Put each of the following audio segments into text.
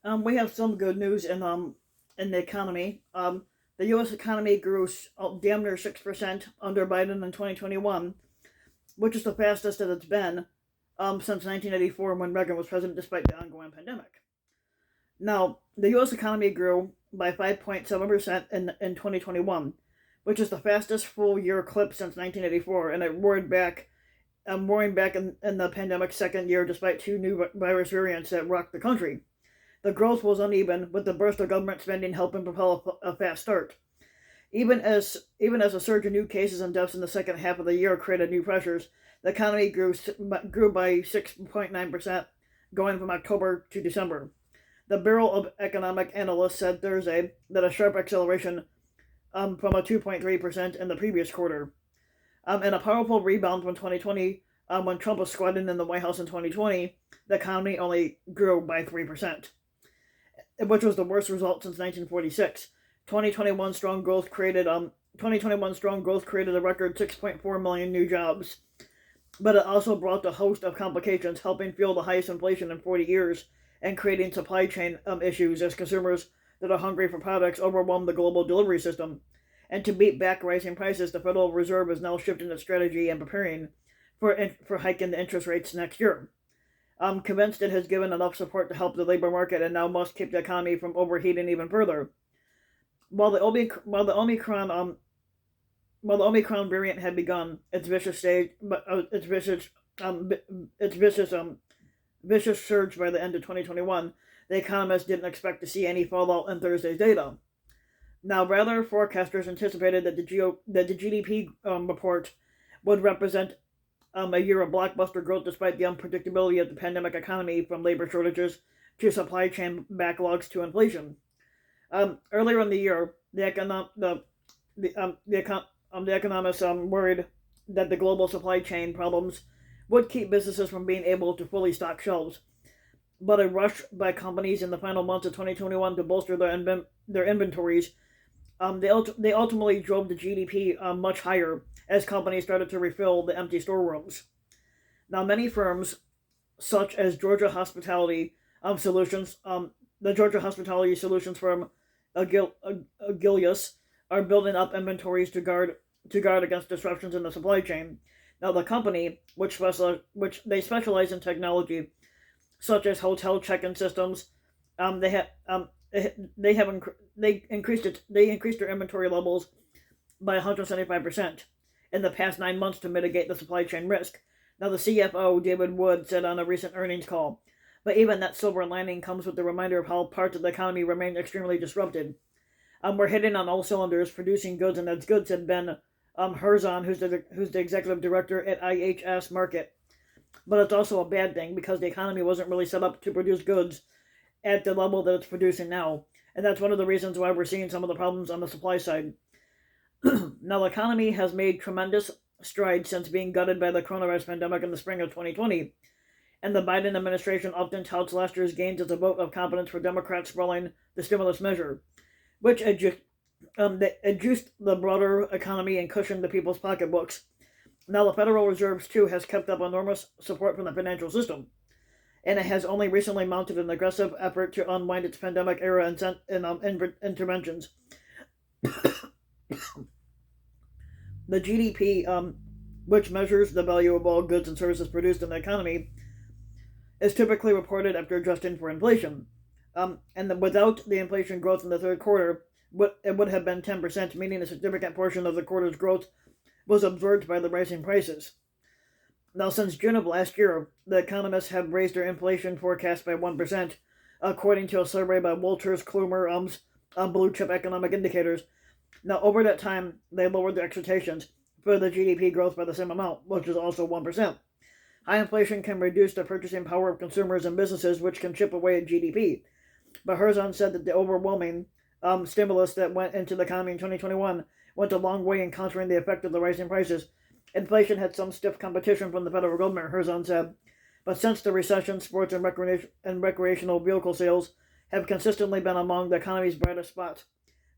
We have some good news in the economy. The U.S. economy grew damn near 6% under Biden in 2021, which is the fastest that it's been since 1984 when Reagan was president, despite the ongoing pandemic. Now, the U.S. economy grew by 5.7% in 2021, which is the fastest full year clip since 1984, and it roaring back in the pandemic's second year despite two new virus variants that rocked the country. The growth was uneven, with the burst of government spending helping propel a fast start. Even as a surge in new cases and deaths in the second half of the year created new pressures, the economy grew by 6.9%, going from October to December. The Bureau of Economic Analysts said Thursday that a sharp acceleration from a 2.3% in the previous quarter, and a powerful rebound from 2020 when Trump was squatting in the White House in 2020, the economy only grew by 3%, which was the worst result since 1946. 2021 strong growth created a record 6.4 million new jobs, but it also brought a host of complications, helping fuel the highest inflation in 40 years and creating supply chain issues as consumers that are hungry for products overwhelm the global delivery system. And to beat back rising prices, the Federal Reserve is now shifting its strategy and preparing for hiking the interest rates next year. Convinced it has given enough support to help the labor market and now must keep the economy from overheating even further. While the Omicron variant had begun its vicious stage, but vicious surge by the end of 2021, the economists didn't expect to see any fallout in Thursday's data. Now, rather, forecasters anticipated that the GDP report would represent a year of blockbuster growth despite the unpredictability of the pandemic economy, from labor shortages to supply chain backlogs to inflation. Earlier in the year, the economists worried that the global supply chain problems would keep businesses from being able to fully stock shelves. But a rush by companies in the final months of 2021 to bolster their inventories, they ultimately drove the GDP much higher as companies started to refill the empty storerooms. Now, many firms, such as Georgia Hospitality Solutions, the Georgia Hospitality Solutions firm Agilius, are building up inventories to guard against disruptions in the supply chain. Now, the company, which they specialize in technology such as hotel check-in systems, they increased their inventory levels by 175% in the past 9 months to mitigate the supply chain risk. Now, the CFO, David Wood, said on a recent earnings call, but even that silver lining comes with the reminder of how parts of the economy remain extremely disrupted. We're hitting on all cylinders, producing goods, and that's good, said Ben Herzon, who's the executive director at IHS Markit. But it's also a bad thing because the economy wasn't really set up to produce goods at the level that it's producing now, and that's one of the reasons why we're seeing some of the problems on the supply side. Now, the economy has made tremendous strides since being gutted by the coronavirus pandemic in the spring of 2020, and the Biden administration often touts last year's gains as a vote of confidence for Democrats rolling the stimulus measure, which juiced the broader economy and cushioned the people's pocketbooks. Now, the Federal Reserve, too, has kept up enormous support from the financial system, and it has only recently mounted an aggressive effort to unwind its pandemic-era interventions. The GDP, which measures the value of all goods and services produced in the economy, is typically reported after adjusting for inflation. Without the inflation growth in the third quarter, it would have been 10%, meaning a significant portion of the quarter's growth was absorbed by the rising prices. Now, since June of last year, the economists have raised their inflation forecast by 1%, according to a survey by Wolters Kluwer Blue Chip Economic Indicators. Now, over that time, they lowered their expectations for the GDP growth by the same amount, which is also 1%. High inflation can reduce the purchasing power of consumers and businesses, which can chip away at GDP. But Herzon said that the overwhelming stimulus that went into the economy in 2021 went a long way in countering the effect of the rising prices. Inflation had some stiff competition from the federal government, Herzon said, but since the recession, sports and recreational vehicle sales have consistently been among the economy's brightest spots.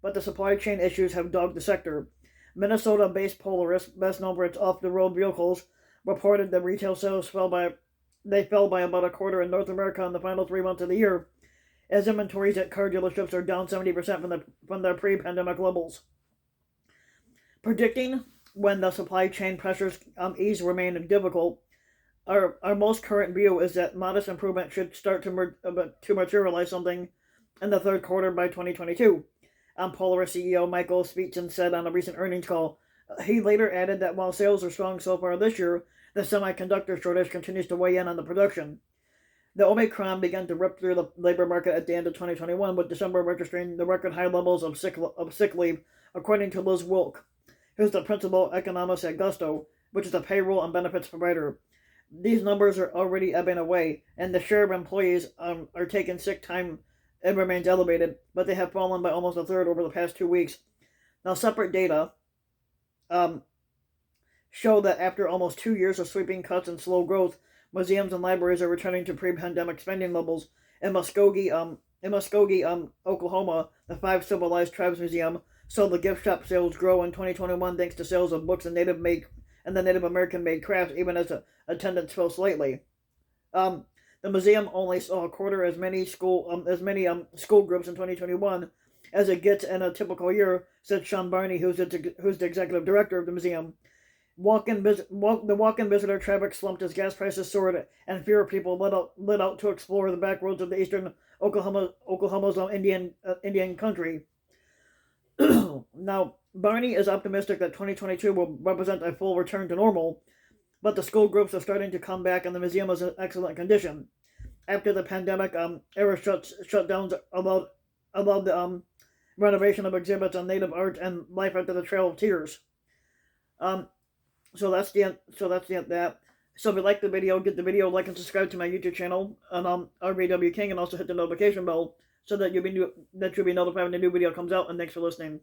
But the supply chain issues have dogged the sector. Minnesota-based Polaris, best known for its off-the-road vehicles, reported that retail sales fell by about a quarter in North America in the final 3 months of the year, as inventories at car dealerships are down 70% from their pre-pandemic levels. Predicting when the supply chain pressures ease remain difficult. Our most current view is that modest improvement should start to materialize something in the third quarter by 2022. Polaris CEO Michael Speetzen said on a recent earnings call. He later added that while sales are strong so far this year, the semiconductor shortage continues to weigh in on the production. The Omicron began to rip through the labor market at the end of 2021, with December registering the record high levels of sick leave, according to Liz Wilk, who's the principal economist at Gusto, which is a payroll and benefits provider. These numbers are already ebbing away, and the share of employees are taking sick time. It remains elevated, but they have fallen by almost a third over the past 2 weeks. Now, separate data show that after almost 2 years of sweeping cuts and slow growth, museums and libraries are returning to pre-pandemic spending levels. In Muskogee, Oklahoma, the Five Civilized Tribes Museum saw the gift shop sales grow in 2021 thanks to sales of books and the Native American-made crafts, even as attendance fell slightly. The museum only saw a quarter as many school groups in 2021 as it gets in a typical year, said Sean Barney, who's the executive director of the museum. The walk-in visitor traffic slumped as gas prices soared and fewer people lit out to explore the back roads of the eastern Oklahoma's Indian country. Now, Barney is optimistic that 2022 will represent a full return to normal, but the school groups are starting to come back and the museum is in excellent condition. After the pandemic era shutdowns allowed the renovation of exhibits on native art and life after the Trail of Tears. So that's the end of that. So if you like the video, get the video, like and subscribe to my YouTube channel on RVW King, and also hit the notification bell so that you'll be notified when a new video comes out. And thanks for listening.